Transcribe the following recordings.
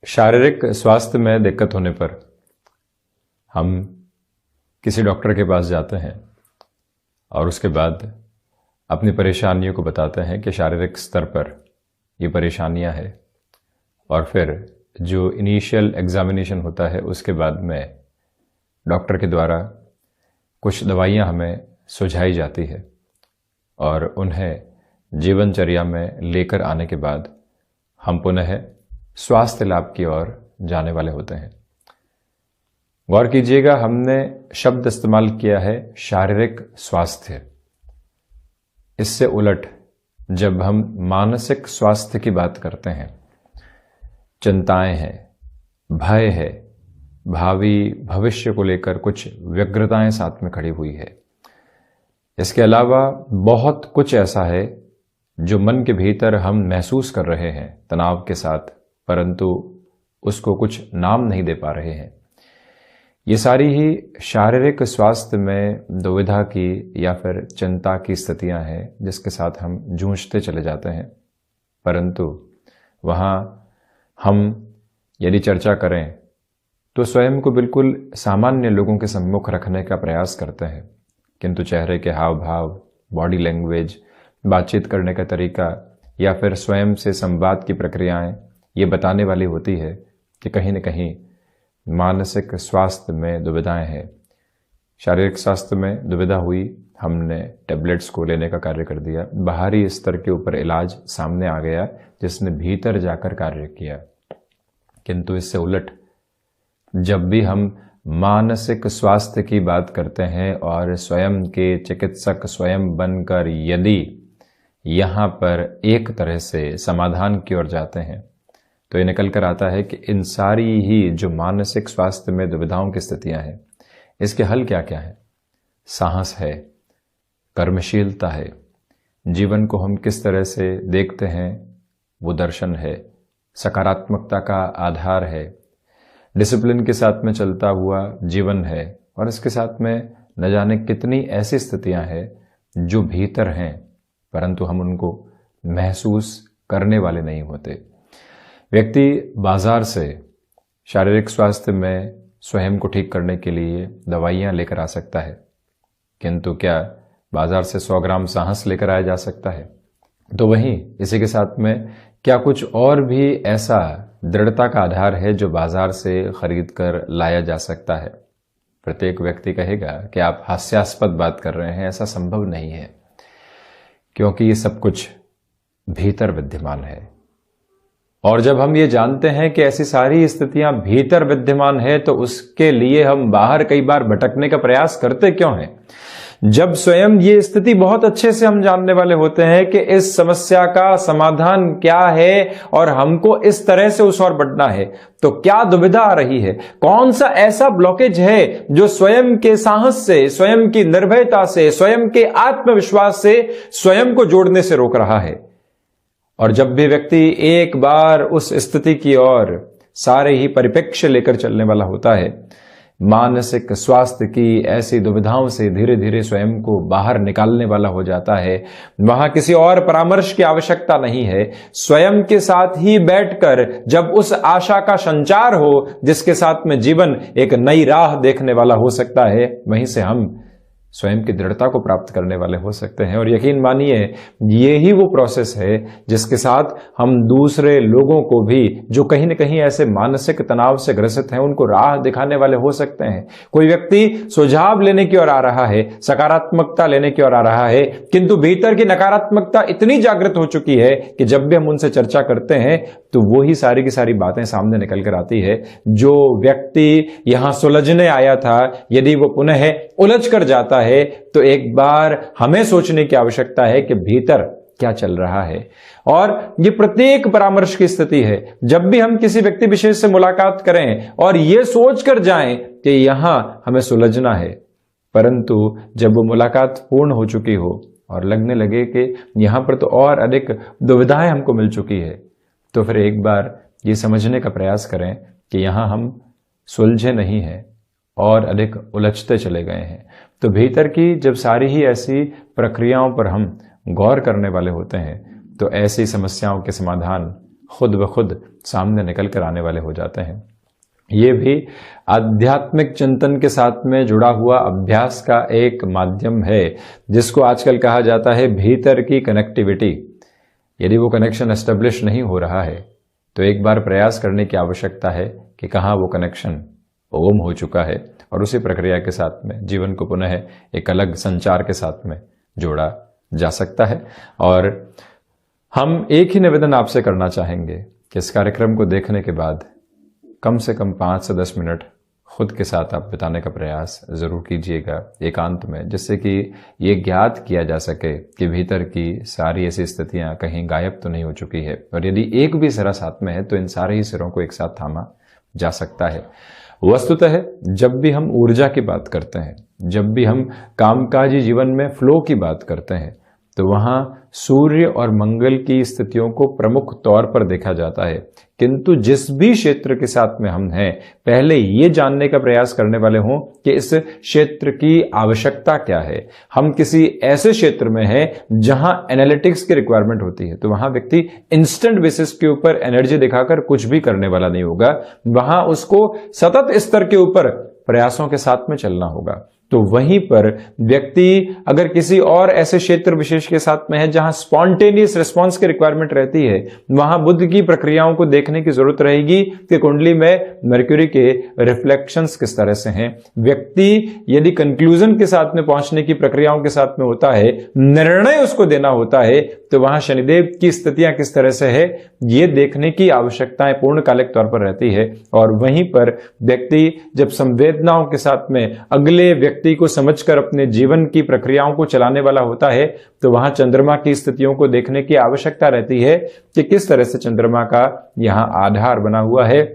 शारीरिक स्वास्थ्य में दिक्कत होने पर हम किसी डॉक्टर के पास जाते हैं और उसके बाद अपनी परेशानियों को बताते हैं कि शारीरिक स्तर पर ये परेशानियां हैं, और फिर जो इनिशियल एग्जामिनेशन होता है उसके बाद में डॉक्टर के द्वारा कुछ दवाइयां हमें सुझाई जाती है और उन्हें जीवनचर्या में लेकर आने के बाद हम पुनः स्वास्थ्य लाभ की ओर जाने वाले होते हैं। गौर कीजिएगा, हमने शब्द इस्तेमाल किया है शारीरिक स्वास्थ्य। इससे उलट जब हम मानसिक स्वास्थ्य की बात करते हैं, चिंताएं हैं, भय है, भावी भविष्य को लेकर कुछ व्यग्रताएं साथ में खड़ी हुई है। इसके अलावा बहुत कुछ ऐसा है जो मन के भीतर हम महसूस कर रहे हैं तनाव के साथ, परंतु उसको कुछ नाम नहीं दे पा रहे हैं। ये सारी ही शारीरिक स्वास्थ्य में दुविधा की या फिर चिंता की स्थितियां हैं जिसके साथ हम जूझते चले जाते हैं। परंतु वहाँ हम यदि चर्चा करें तो स्वयं को बिल्कुल सामान्य लोगों के सम्मुख रखने का प्रयास करते हैं, किंतु चेहरे के हाव भाव, बॉडी लैंग्वेज, बातचीत करने का तरीका या फिर स्वयं से संवाद की प्रक्रियाएं ये बताने वाली होती है कि कहीं न कहीं मानसिक स्वास्थ्य में दुविधाएं हैं। शारीरिक स्वास्थ्य में दुविधा हुई, हमने टैबलेट्स को लेने का कार्य कर दिया, बाहरी स्तर के ऊपर इलाज सामने आ गया जिसने भीतर जाकर कार्य किया। किंतु इससे उलट जब भी हम मानसिक स्वास्थ्य की बात करते हैं और स्वयं के चिकित्सक स्वयं बनकर यदि यहाँ पर एक तरह से समाधान की ओर जाते हैं तो ये निकल कर आता है कि इन सारी ही जो मानसिक स्वास्थ्य में दुविधाओं की स्थितियां हैं, इसके हल क्या क्या है? साहस है, कर्मशीलता है, जीवन को हम किस तरह से देखते हैं वो दर्शन है, सकारात्मकता का आधार है, डिसिप्लिन के साथ में चलता हुआ जीवन है, और इसके साथ में न जाने कितनी ऐसी स्थितियां हैं जो भीतर हैं परंतु हम उनको महसूस करने वाले नहीं होते। व्यक्ति बाजार से शारीरिक स्वास्थ्य में स्वयं को ठीक करने के लिए दवाइयां लेकर आ सकता है, किंतु क्या बाजार से 100 ग्राम साहस लेकर आया जा सकता है? तो वहीं इसी के साथ में क्या कुछ और भी ऐसा दृढ़ता का आधार है जो बाजार से खरीद कर लाया जा सकता है? प्रत्येक व्यक्ति कहेगा कि आप हास्यास्पद बात कर रहे हैं, ऐसा संभव नहीं है, क्योंकि ये सब कुछ भीतर विद्यमान है। और जब हम ये जानते हैं कि ऐसी सारी स्थितियां भीतर विद्यमान है तो उसके लिए हम बाहर कई बार भटकने का प्रयास करते क्यों हैं? जब स्वयं ये स्थिति बहुत अच्छे से हम जानने वाले होते हैं कि इस समस्या का समाधान क्या है और हमको इस तरह से उस ओर बढ़ना है, तो क्या दुविधा आ रही है? कौन सा ऐसा ब्लॉकेज है जो स्वयं के साहस से, स्वयं की निर्भयता से, स्वयं के आत्मविश्वास से स्वयं को जोड़ने से रोक रहा है? और जब भी व्यक्ति एक बार उस स्थिति की ओर सारे ही परिप्रेक्ष्य लेकर चलने वाला होता है, मानसिक स्वास्थ्य की ऐसी दुविधाओं से धीरे धीरे स्वयं को बाहर निकालने वाला हो जाता है। वहां किसी और परामर्श की आवश्यकता नहीं है। स्वयं के साथ ही बैठकर जब उस आशा का संचार हो जिसके साथ में जीवन एक नई राह देखने वाला हो सकता है, वहीं से हम स्वयं की दृढ़ता को प्राप्त करने वाले हो सकते हैं। और यकीन मानिए, ये ही वो प्रोसेस है जिसके साथ हम दूसरे लोगों को भी जो कहीं न कहीं ऐसे मानसिक तनाव से ग्रसित हैं उनको राह दिखाने वाले हो सकते हैं। कोई व्यक्ति सुझाव लेने की ओर आ रहा है, सकारात्मकता लेने की ओर आ रहा है, किंतु भीतर की नकारात्मकता इतनी जागृत हो चुकी है कि जब भी हम उनसे चर्चा करते हैं तो वो ही सारी की सारी बातें सामने निकल कर आती है। जो व्यक्ति यहां सुलझने आया था, यदि वो पुनः उलझ कर जाता है तो एक बार हमें सोचने की आवश्यकता है कि भीतर क्या चल रहा है। और ये प्रत्येक परामर्श की स्थिति है। जब भी हम किसी व्यक्ति विशेष से मुलाकात करें और ये सोच कर जाएं कि यहां हमें सुलझना है, परंतु जब वो मुलाकात पूर्ण हो चुकी हो और लगने लगे कि यहां पर तो और अधिक दुविधाएं हमको मिल चुकी है, तो फिर एक बार ये समझने का प्रयास करें कि यहां हम सुलझे नहीं हैं और अधिक उलझते चले गए हैं। तो भीतर की जब सारी ही ऐसी प्रक्रियाओं पर हम गौर करने वाले होते हैं तो ऐसी समस्याओं के समाधान खुद ब खुद सामने निकल कर आने वाले हो जाते हैं। ये भी आध्यात्मिक चिंतन के साथ में जुड़ा हुआ अभ्यास का एक माध्यम है, जिसको आजकल कहा जाता है भीतर की कनेक्टिविटी। यदि वो कनेक्शन एस्टेब्लिश नहीं हो रहा है तो एक बार प्रयास करने की आवश्यकता है कि कहाँ वो कनेक्शन ओम हो चुका है, और उसी प्रक्रिया के साथ में जीवन को पुनः एक अलग संचार के साथ में जोड़ा जा सकता है। और हम एक ही निवेदन आपसे करना चाहेंगे कि इस कार्यक्रम को देखने के बाद कम से कम 5 से 10 मिनट खुद के साथ आप बिताने का प्रयास जरूर कीजिएगा एकांत में, जिससे कि ये ज्ञात किया जा सके कि भीतर की सारी ऐसी स्थितियां कहीं गायब तो नहीं हो चुकी है, और यदि एक भी सिरा साथ में है तो इन सारे ही सिरों को एक साथ थामा जा सकता है। वस्तुतः जब भी हम ऊर्जा की बात करते हैं, जब भी हम कामकाजी जीवन में फ्लो की बात करते हैं, तो वहां सूर्य और मंगल की स्थितियों को प्रमुख तौर पर देखा जाता है। किंतु जिस भी क्षेत्र के साथ में हम हैं, पहले ये जानने का प्रयास करने वाले हों कि इस क्षेत्र की आवश्यकता क्या है। हम किसी ऐसे क्षेत्र में हैं जहां एनालिटिक्स की रिक्वायरमेंट होती है, तो वहां व्यक्ति इंस्टेंट बेसिस के ऊपर एनर्जी दिखाकर कुछ भी करने वाला नहीं होगा। वहां उसको सतत स्तर के ऊपर प्रयासों के साथ में चलना होगा। तो वहीं पर व्यक्ति अगर किसी और ऐसे क्षेत्र विशेष के साथ में है जहां स्पॉन्टेनियस रिस्पांस की रिक्वायरमेंट रहती है, वहां बुद्ध की प्रक्रियाओं को देखने की जरूरत रहेगी कि कुंडली में मर्क्यूरी के रिफ्लेक्शंस किस तरह से हैं। व्यक्ति यदि कंक्लूजन के साथ में पहुंचने की प्रक्रियाओं के साथ में होता है, निर्णय उसको देना होता है, तो वहां शनिदेव की स्थितियां किस तरह से है, ये देखने की आवश्यकताएं पूर्णकालिक तौर पर रहती है। और वहीं पर व्यक्ति जब संवेदनाओं के साथ में अगले व्यक्ति को समझकर अपने जीवन की प्रक्रियाओं को चलाने वाला होता है, तो वहां चंद्रमा की स्थितियों को देखने की आवश्यकता रहती है कि किस तरह से चंद्रमा का यहां आधार बना हुआ है।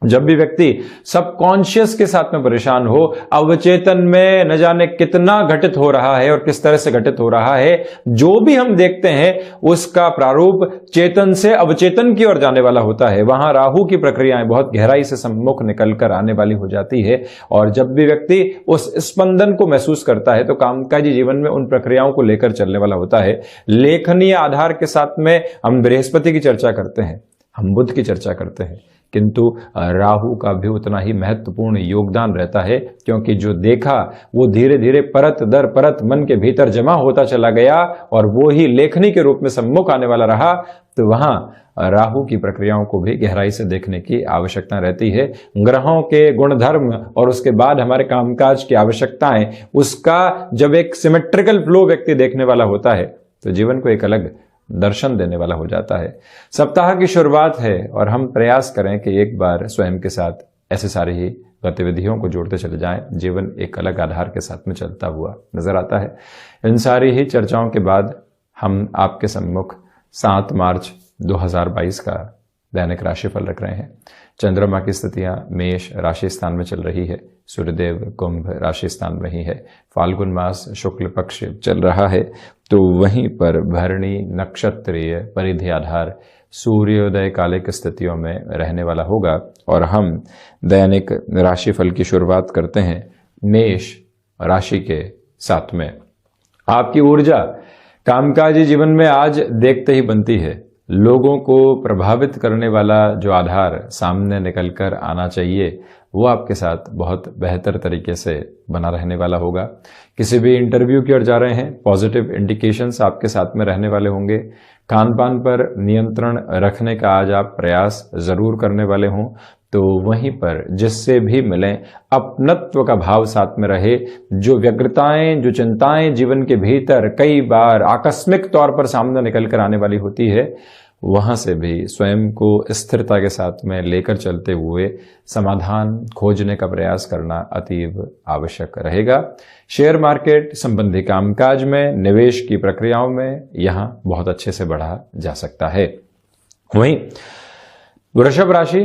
जब भी व्यक्ति सबकॉन्शियस के साथ में परेशान हो, अवचेतन में न जाने कितना घटित हो रहा है और किस तरह से घटित हो रहा है, जो भी हम देखते हैं उसका प्रारूप चेतन से अवचेतन की ओर जाने वाला होता है। वहां राहु की प्रक्रियाएं बहुत गहराई से सम्मुख निकलकर आने वाली हो जाती है। और जब भी व्यक्ति उस स्पंदन को महसूस करता है तो कामकाजी जीवन में उन प्रक्रियाओं को लेकर चलने वाला होता है। लेखनीय आधार के साथ में हम बृहस्पति की चर्चा करते हैं, हम बुध की चर्चा करते हैं, किंतु राहु का भी उतना ही महत्वपूर्ण योगदान रहता है, क्योंकि जो देखा वो धीरे धीरे परत दर परत मन के भीतर जमा होता चला गया और वो ही लेखनी के रूप में सम्मुख आने वाला रहा। तो वहां राहु की प्रक्रियाओं को भी गहराई से देखने की आवश्यकता रहती है। ग्रहों के गुणधर्म और उसके बाद हमारे कामकाज की आवश्यकताएं, उसका जब एक सिमेट्रिकल फ्लो व्यक्ति देखने वाला होता है तो जीवन को एक अलग दर्शन देने वाला हो जाता है। सप्ताह की शुरुआत है और हम प्रयास करें कि एक बार स्वयं के साथ ऐसे सारी ही गतिविधियों को जोड़ते चले जाएं। जीवन एक अलग आधार के साथ में चलता हुआ नजर आता है। इन सारी ही चर्चाओं के बाद हम आपके सम्मुख 7 मार्च 2022 का दैनिक राशिफल रख रहे हैं। चंद्रमा की स्थितियां मेष राशि स्थान में चल रही है, सूर्यदेव कुंभ राशि स्थान में ही है, फाल्गुन मास शुक्ल पक्ष चल रहा है, तो वहीं पर भरणी नक्षत्रीय परिधि आधार सूर्योदय कालिक स्थितियों में रहने वाला होगा। और हम दैनिक राशिफल की शुरुआत करते हैं मेष राशि के साथ में। आपकी ऊर्जा कामकाजी जीवन में आज देखते ही बनती है। लोगों को प्रभावित करने वाला जो आधार सामने निकलकर आना चाहिए वो आपके साथ बहुत बेहतर तरीके से बना रहने वाला होगा। किसी भी इंटरव्यू की ओर जा रहे हैं, पॉजिटिव इंडिकेशंस आपके साथ में रहने वाले होंगे। खान पान पर नियंत्रण रखने का आज आप प्रयास जरूर करने वाले हों, तो वहीं पर जिससे भी मिलें अपनत्व का भाव साथ में रहे। जो व्यग्रताएं, जो चिंताएं जीवन के भीतर कई बार आकस्मिक तौर पर सामने निकल कर आने वाली होती है, वहां से भी स्वयं को स्थिरता के साथ में लेकर चलते हुए समाधान खोजने का प्रयास करना अतीव आवश्यक रहेगा। शेयर मार्केट संबंधी कामकाज में, निवेश की प्रक्रियाओं में यहां बहुत अच्छे से बढ़ा जा सकता है। वहीं वृषभ राशि,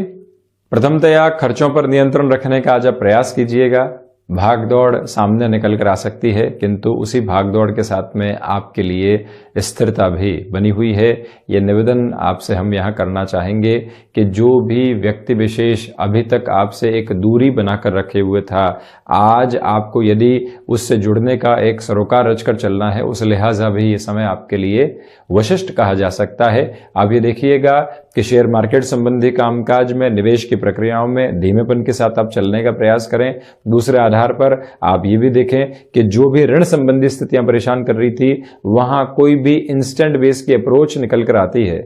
प्रथमतया खर्चों पर नियंत्रण रखने का आज आप प्रयास कीजिएगा। भागदौड़ सामने निकल कर आ सकती है, किंतु उसी भागदौड़ के साथ में आपके लिए स्थिरता भी बनी हुई है। ये निवेदन आपसे हम यहाँ करना चाहेंगे कि जो भी व्यक्ति विशेष अभी तक आपसे एक दूरी बनाकर रखे हुए था, आज आपको यदि उससे जुड़ने का एक सरोकार रचकर चलना है, उस लिहाजा भी ये समय आपके लिए वशिष्ठ कहा जा सकता है। आप ये देखिएगा कि शेयर मार्केट संबंधी कामकाज में, निवेश की प्रक्रियाओं में धीमेपन के साथ आप चलने का प्रयास करें। दूसरे आधार पर आप ये भी देखें कि जो भी ऋण संबंधी स्थितियां परेशान कर रही थी, वहां कोई भी इंस्टेंट बेस की अप्रोच निकल कर आती है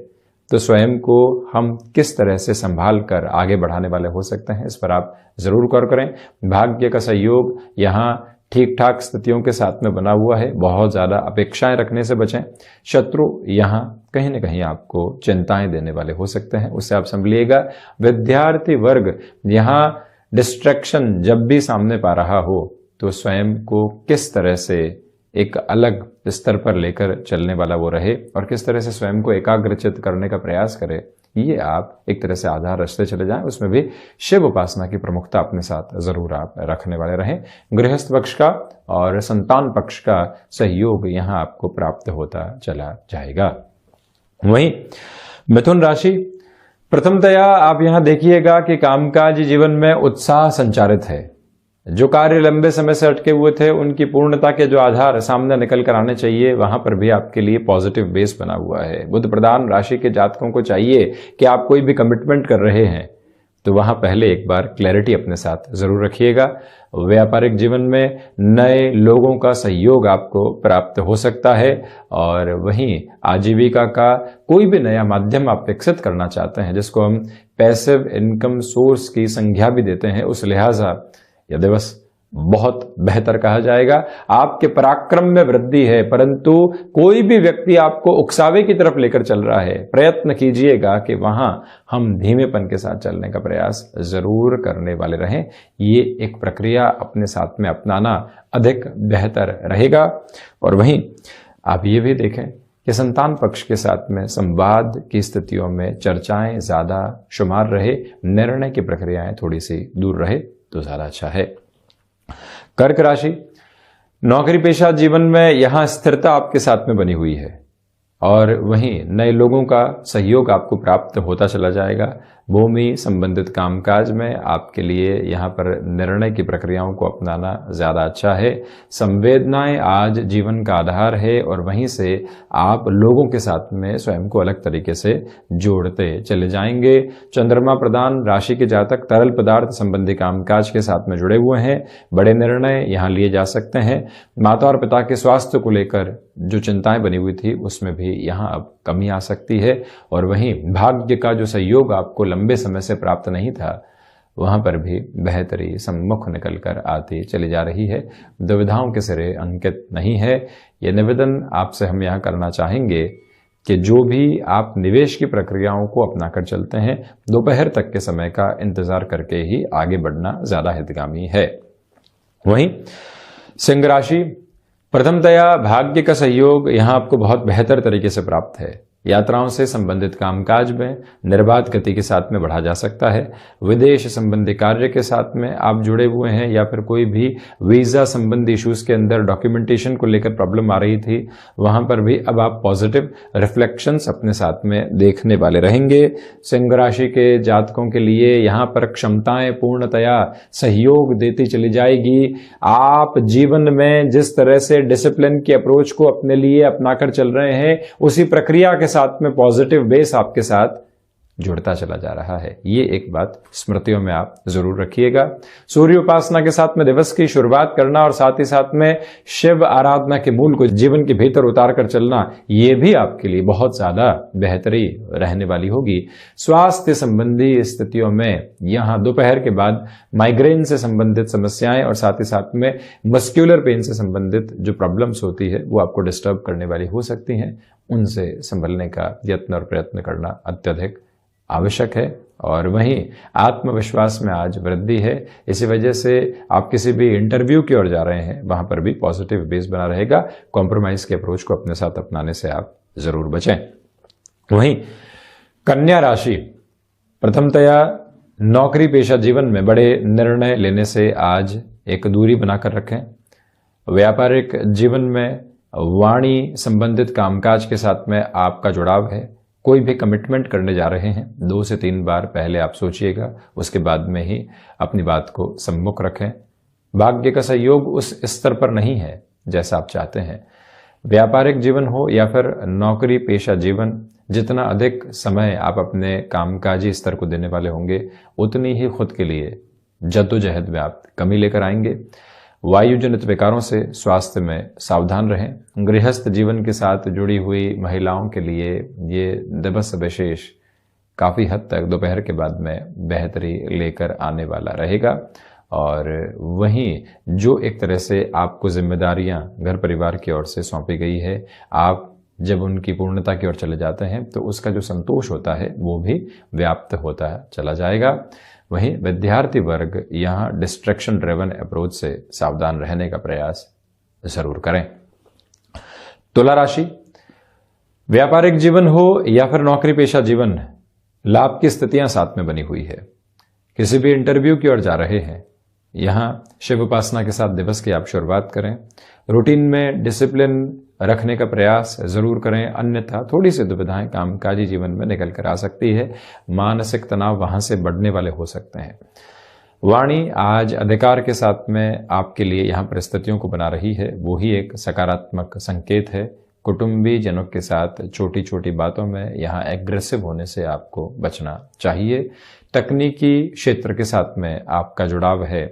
तो स्वयं को हम किस तरह से संभाल कर आगे बढ़ाने वाले हो सकते हैं, इस पर आप जरूर गौर करें। भाग्य का सहयोग यहाँ ठीक ठाक स्थितियों के साथ में बना हुआ है। बहुत ज्यादा अपेक्षाएं रखने से बचें। शत्रु यहाँ कहीं ना कहीं आपको चिंताएं देने वाले हो सकते हैं, उससे आप संभलिएगा। विद्यार्थी वर्ग यहाँ डिस्ट्रैक्शन जब भी सामने पा रहा हो तो स्वयं को किस तरह से एक अलग स्तर पर लेकर चलने वाला वो रहे और किस तरह से स्वयं को एकाग्रचित करने का प्रयास करे, ये आप एक तरह से आधार रचते चले जाएं। उसमें भी शिव उपासना की प्रमुखता अपने साथ जरूर आप रखने वाले रहें। गृहस्थ पक्ष का और संतान पक्ष का सहयोग यहाँ आपको प्राप्त होता चला जाएगा। वहीं मिथुन राशि, प्रथमतया आप यहां देखिएगा कि कामकाजी जीवन में उत्साह संचारित है। जो कार्य लंबे समय से अटके हुए थे उनकी पूर्णता के जो आधार सामने निकल कर आने चाहिए, वहां पर भी आपके लिए पॉजिटिव बेस बना हुआ है। बुध प्रधान राशि के जातकों को चाहिए कि आप कोई भी कमिटमेंट कर रहे हैं तो वहां पहले एक बार क्लैरिटी अपने साथ जरूर रखिएगा। व्यापारिक जीवन में नए लोगों का सहयोग आपको प्राप्त हो सकता है और वहीं आजीविका का कोई भी नया माध्यम आप विकसित करना चाहते हैं, जिसको हम पैसिव इनकम सोर्स की संज्ञा भी देते हैं, उस लिहाजा यह दिवस बहुत बेहतर कहा जाएगा। आपके पराक्रम में वृद्धि है, परंतु कोई भी व्यक्ति आपको उकसावे की तरफ लेकर चल रहा है, प्रयत्न कीजिएगा कि वहां हम धीमेपन के साथ चलने का प्रयास जरूर करने वाले रहें। ये एक प्रक्रिया अपने साथ में अपनाना अधिक बेहतर रहेगा। और वहीं आप ये भी देखें कि संतान पक्ष के साथ में संवाद की स्थितियों में चर्चाएं ज्यादा शुमार रहे, निर्णय की प्रक्रियाएं थोड़ी सी दूर रहे तो ज्यादा अच्छा है। कर्क राशि, नौकरी पेशा जीवन में यहां स्थिरता आपके साथ में बनी हुई है और वहीं नए लोगों का सहयोग आपको प्राप्त होता चला जाएगा। भूमि संबंधित कामकाज में आपके लिए यहाँ पर निर्णय की प्रक्रियाओं को अपनाना ज़्यादा अच्छा है। संवेदनाएं आज जीवन का आधार है और वहीं से आप लोगों के साथ में स्वयं को अलग तरीके से जोड़ते चले जाएंगे। चंद्रमा प्रधान राशि के जातक तरल पदार्थ संबंधी कामकाज के साथ में जुड़े हुए हैं, बड़े निर्णय यहाँ लिए जा सकते हैं। माता और पिता के स्वास्थ्य को लेकर जो चिंताएं बनी हुई थी उसमें भी यहाँ अब कमी आ सकती है और वहीं भाग्य का जो सहयोग आपको लंबे समय से प्राप्त नहीं था, वहां पर भी बेहतरी सम्मुख निकल कर आती चली जा रही है। दुविधाओं के सिरे अंकित नहीं है। यह निवेदन आपसे हम यहाँ करना चाहेंगे कि जो भी आप निवेश की प्रक्रियाओं को अपनाकर चलते हैं, दोपहर तक के समय का इंतजार करके ही आगे बढ़ना ज्यादा हितगामी है। वहीं सिंह राशि, प्रथमतया भाग्य का सहयोग यहाँ आपको बहुत बेहतर तरीके से प्राप्त है। यात्राओं से संबंधित कामकाज में निर्बाध गति के साथ में बढ़ा जा सकता है। विदेश संबंधी कार्य के साथ में आप जुड़े हुए हैं या फिर कोई भी वीजा संबंधी इश्यूज के अंदर डॉक्यूमेंटेशन को लेकर प्रॉब्लम आ रही थी, वहां पर भी अब आप पॉजिटिव रिफ्लेक्शंस अपने साथ में देखने वाले रहेंगे। सिंह राशि के जातकों के लिए यहाँ पर क्षमताएं पूर्णतया सहयोग देती चली जाएगी। आप जीवन में जिस तरह से डिसिप्लिन की अप्रोच को अपने लिए अपनाकर चल रहे हैं, उसी प्रक्रिया के साथ में पॉजिटिव बेस आपके साथ जुड़ता चला जा रहा है। ये एक बात स्मृतियों में आप जरूर रखिएगा। सूर्य उपासना के साथ में दिवस की शुरुआत करना और साथ ही साथ में शिव आराधना के मूल को जीवन के भीतर उतार कर चलना, ये भी आपके लिए बहुत ज्यादा बेहतरी रहने वाली होगी। स्वास्थ्य संबंधी स्थितियों में यहाँ दोपहर के बाद माइग्रेन से संबंधित समस्याएं और साथ ही साथ में मस्क्यूलर पेन से संबंधित जो प्रॉब्लम्स होती है वो आपको डिस्टर्ब करने वाली हो सकती हैं। उनसे संभलने का यत्न और प्रयत्न करना अत्यधिक आवश्यक है। और वहीं आत्मविश्वास में आज वृद्धि है। इसी वजह से आप किसी भी इंटरव्यू की ओर जा रहे हैं, वहां पर भी पॉजिटिव बेस बना रहेगा। कॉम्प्रोमाइज के अप्रोच को अपने साथ अपनाने से आप जरूर बचें। वहीं कन्या राशि, प्रथमतया नौकरी पेशा जीवन में बड़े निर्णय लेने से आज एक दूरी बनाकर रखें। व्यापारिक जीवन में वाणी संबंधित कामकाज के साथ में आपका जुड़ाव है। कोई भी कमिटमेंट करने जा रहे हैं, 2 से 3 बार पहले आप सोचिएगा, उसके बाद में ही अपनी बात को सम्मुख रखें। भाग्य का सहयोग उस स्तर पर नहीं है जैसा आप चाहते हैं। व्यापारिक जीवन हो या फिर नौकरी पेशा जीवन, जितना अधिक समय आप अपने कामकाजी स्तर को देने वाले होंगे, उतनी ही खुद के लिए जद्दोजहद में आप कमी लेकर आएंगे। वायुजनित विकारों से स्वास्थ्य में सावधान रहें। गृहस्थ जीवन के साथ जुड़ी हुई महिलाओं के लिए ये दिवस विशेष काफ़ी हद तक दोपहर के बाद में बेहतरी लेकर आने वाला रहेगा। और वहीं जो एक तरह से आपको जिम्मेदारियां घर परिवार की ओर से सौंपी गई है, आप जब उनकी पूर्णता की ओर चले जाते हैं तो उसका जो संतोष होता है वो भी व्याप्त होता चला जाएगा। वहीं विद्यार्थी वर्ग यहाँ डिस्ट्रैक्शन ड्रिवन अप्रोच से सावधान रहने का प्रयास जरूर करें। तुला राशि, व्यापारिक जीवन हो या फिर नौकरी पेशा जीवन, लाभ की स्थितियां साथ में बनी हुई है। किसी भी इंटरव्यू की ओर जा रहे हैं, यहां शिव उपासना के साथ दिवस की आप शुरुआत करें। रूटीन में डिसिप्लिन रखने का प्रयास जरूर करें, अन्यथा थोड़ी सी दुविधाएं कामकाजी जीवन में निकल कर आ सकती है। मानसिक तनाव वहां से बढ़ने वाले हो सकते हैं। वाणी आज अधिकार के साथ में आपके लिए यहां परिस्थितियों को बना रही है, वो ही एक सकारात्मक संकेत है। कुटुंबी जनों के साथ छोटी छोटी बातों में यहाँ एग्रेसिव होने से आपको बचना चाहिए। तकनीकी क्षेत्र के साथ में आपका जुड़ाव है,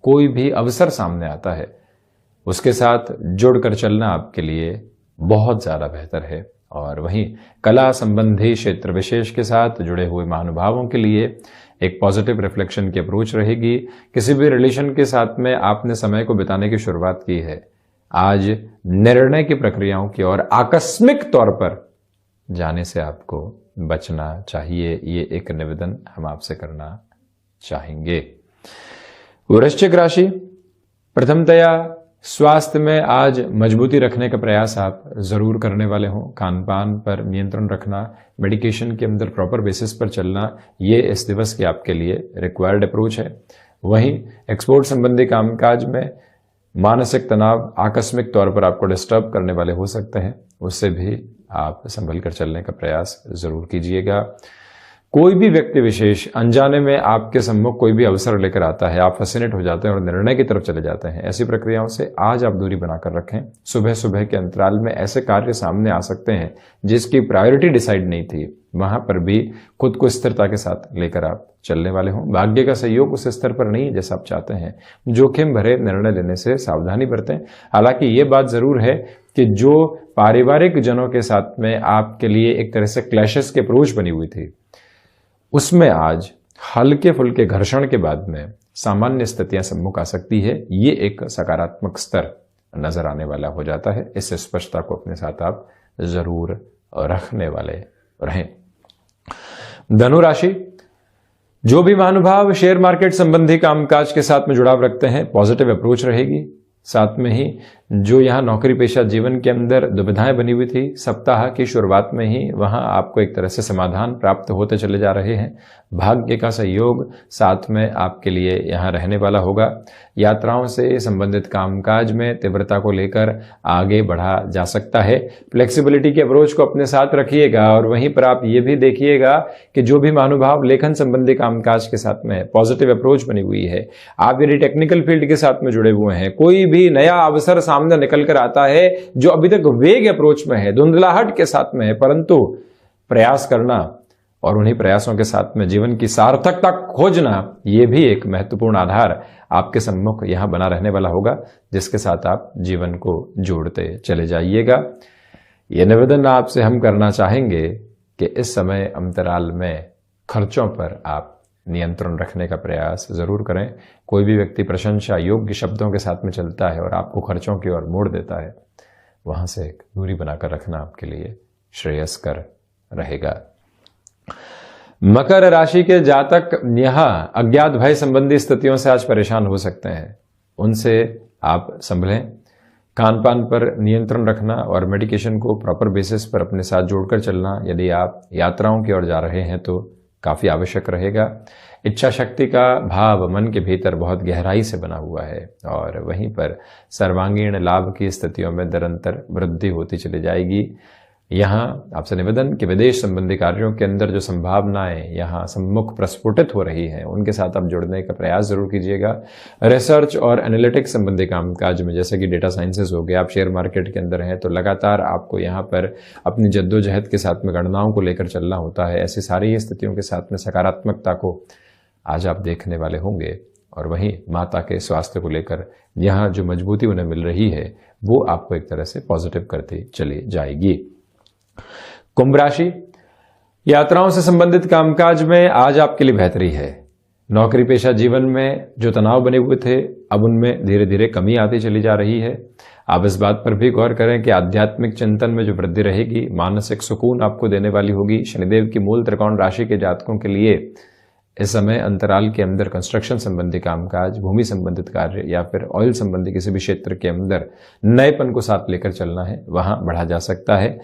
कोई भी अवसर सामने आता है उसके साथ जुड़कर चलना आपके लिए बहुत ज़्यादा बेहतर है। और वहीं कला संबंधी क्षेत्र विशेष के साथ जुड़े हुए महानुभावों के लिए एक पॉजिटिव रिफ्लेक्शन की अप्रोच रहेगी। किसी भी रिलेशन के साथ में आपने समय को बिताने की शुरुआत की है, आज निर्णय की प्रक्रियाओं की ओर आकस्मिक तौर पर जाने से आपको बचना चाहिए। ये एक निवेदन हम आपसे करना चाहेंगे। वृश्चिक राशि, प्रथमतया स्वास्थ्य में आज मजबूती रखने का प्रयास आप जरूर करने वाले हों। खान पान पर नियंत्रण रखना, मेडिकेशन के अंदर प्रॉपर बेसिस पर चलना, ये इस दिवस की आपके लिए रिक्वायर्ड अप्रोच है। वहीं एक्सपोर्ट संबंधी कामकाज में मानसिक तनाव आकस्मिक तौर पर आपको डिस्टर्ब करने वाले हो सकते हैं, उससे भी आप संभल कर चलने का प्रयास जरूर कीजिएगा। कोई भी व्यक्ति विशेष अनजाने में आपके सम्मुख कोई भी अवसर लेकर आता है, आप फैसिनेट हो जाते हैं और निर्णय की तरफ चले जाते हैं। ऐसी प्रक्रियाओं से आज आप दूरी बनाकर रखें। सुबह सुबह के अंतराल में ऐसे कार्य सामने आ सकते हैं जिसकी प्रायोरिटी डिसाइड नहीं थी, वहां पर भी खुद को स्थिरता के साथ लेकर आप चलने वाले हों। भाग्य का सहयोग उस स्तर पर नहीं जैसा आप चाहते हैं। जोखिम भरे निर्णय लेने से सावधानी बरतें। हालांकि ये बात जरूर है कि जो पारिवारिक जनों के साथ में आपके लिए एक तरह से क्लैशेस की अप्रोच बनी हुई थी, उसमें आज हल्के फुल्के घर्षण के बाद में सामान्य स्थितियां सम्मुख आ सकती है। ये एक सकारात्मक स्तर नजर आने वाला हो जाता है। इस स्पष्टता को अपने साथ आप जरूर रखने वाले रहें। धनु राशि, जो भी महानुभाव शेयर मार्केट संबंधी कामकाज के साथ में जुड़ाव रखते हैं, पॉजिटिव अप्रोच रहेगी। साथ में ही जो यहाँ नौकरी पेशा जीवन के अंदर दुविधाएं बनी हुई थी, सप्ताह की शुरुआत में ही वहां आपको एक तरह से समाधान प्राप्त होते चले जा रहे हैं। भाग्य का सहयोग साथ में आपके लिए यहाँ रहने वाला होगा। यात्राओं से संबंधित कामकाज में तीव्रता को लेकर आगे बढ़ा जा सकता है। फ्लेक्सिबिलिटी के अप्रोच को अपने साथ रखिएगा और वहीं पर आप ये भी देखिएगा कि जो भी महानुभाव लेखन संबंधी कामकाज के साथ में पॉजिटिव अप्रोच बनी हुई है, आप यदि टेक्निकल फील्ड के साथ में जुड़े हुए हैं, कोई भी नया अवसर सामने निकल कर आता है जो अभी तक वेग अप्रोच में है, धुंधलाहट के साथ में है, परंतु प्रयास करना और उन्हीं प्रयासों के साथ में जीवन की सार्थकता खोजना, ये भी एक महत्वपूर्ण आधार आपके सम्मुख यहां बना रहने वाला होगा, जिसके साथ आप जीवन को जोड़ते चले जाइएगा। ये निवेदन आपसे हम करना चाहेंगे कि इस समय अंतराल में खर्चों पर आप नियंत्रण रखने का प्रयास जरूर करें। कोई भी व्यक्ति प्रशंसा योग्य शब्दों के साथ में चलता है और आपको खर्चों की ओर मोड़ देता है, वहां से एक दूरी बनाकर रखना आपके लिए श्रेयस्कर रहेगा। मकर राशि के जातक यहां अज्ञात भय संबंधी स्थितियों से आज परेशान हो सकते हैं, उनसे आप संभलें। खान पान पर नियंत्रण रखना और मेडिकेशन को प्रॉपर बेसिस पर अपने साथ जोड़कर चलना, यदि आप यात्राओं की ओर जा रहे हैं तो काफी आवश्यक रहेगा। इच्छा शक्ति का भाव मन के भीतर बहुत गहराई से बना हुआ है और वहीं पर सर्वांगीण लाभ की स्थितियों में निरंतर वृद्धि होती चली जाएगी। यहाँ आपसे निवेदन कि विदेश संबंधी कार्यों के अंदर जो संभावनाएं यहाँ सम्मुख प्रस्फुटित हो रही हैं उनके साथ आप जुड़ने का प्रयास जरूर कीजिएगा। रिसर्च और एनालिटिक्स संबंधी कामकाज में, जैसे कि डेटा साइंसेज हो गया, आप शेयर मार्केट के अंदर हैं तो लगातार आपको यहाँ पर अपनी जद्दोजहद के साथ में गणनाओं को लेकर चलना होता है। ऐसी सारी स्थितियों के साथ में सकारात्मकता को आज आप देखने वाले होंगे। और वहीं माता के स्वास्थ्य को लेकर यहाँ जो मजबूती उन्हें मिल रही है वो आपको एक तरह से पॉजिटिव करती चली जाएगी। कुंभ राशि, यात्राओं से संबंधित कामकाज में आज आपके लिए बेहतरी है। नौकरी पेशा जीवन में जो तनाव बने हुए थे अब उनमें धीरे धीरे कमी आती चली जा रही है। आप इस बात पर भी गौर करें कि आध्यात्मिक चिंतन में जो वृद्धि रहेगी मानसिक सुकून आपको देने वाली होगी। शनिदेव की मूल त्रिकोण राशि के जातकों के लिए इस समय अंतराल के अंदर कंस्ट्रक्शन संबंधी कामकाज, भूमि संबंधित कार्य या फिर ऑयल संबंधी किसी भी क्षेत्र के अंदर नएपन को साथ लेकर चलना है, वहां बढ़ा जा सकता है।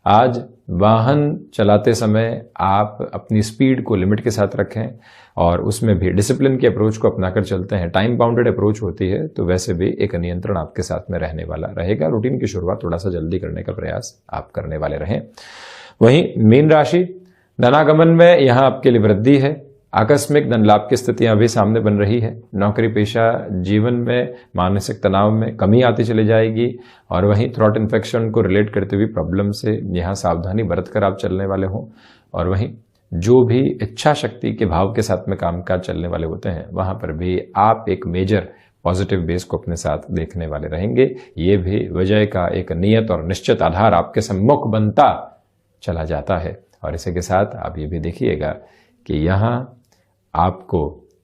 आज वाहन चलाते समय आप अपनी स्पीड को लिमिट के साथ रखें और उसमें भी डिसिप्लिन की अप्रोच को अपनाकर चलते हैं। टाइम बाउंडेड अप्रोच होती है तो वैसे भी एक नियंत्रण आपके साथ में रहने वाला रहेगा। रूटीन की शुरुआत थोड़ा सा जल्दी करने का प्रयास आप करने वाले रहें। वहीं मीन राशि, धनागमन में यहां आपके लिए वृद्धि है। आकस्मिक धन लाभ की स्थितियां भी सामने बन रही है। नौकरी पेशा जीवन में मानसिक तनाव में कमी आती चली जाएगी और वहीं थ्रोट इन्फेक्शन को रिलेट करते हुए प्रॉब्लम से यहाँ सावधानी बरत कर आप चलने वाले हों। और वहीं जो भी इच्छा शक्ति के भाव के साथ में कामकाज चलने वाले होते हैं वहां पर भी आप एक मेजर पॉजिटिव बेस को अपने साथ देखने वाले रहेंगे। ये भी विजय का एक नियत और निश्चित आधार आपके सम्मुख बनता चला जाता है। और इसी के साथ आप ये भी देखिएगा कि यहाँ आपको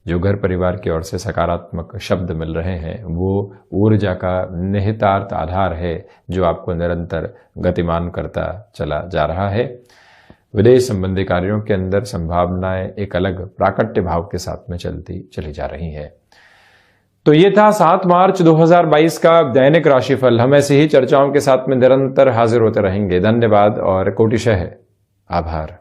जो घर परिवार की ओर से सकारात्मक शब्द मिल रहे हैं वो ऊर्जा का निहितार्थ आधार है जो आपको निरंतर गतिमान करता चला जा रहा है। विदेश संबंधी कार्यों के अंदर संभावनाएं एक अलग प्राकट्य भाव के साथ में चलती चली जा रही हैं। तो ये था 7 मार्च 2022 का दैनिक राशिफल। हम ऐसी ही चर्चाओं के साथ में निरंतर हाजिर होते रहेंगे। धन्यवाद और कोटिशः आभार।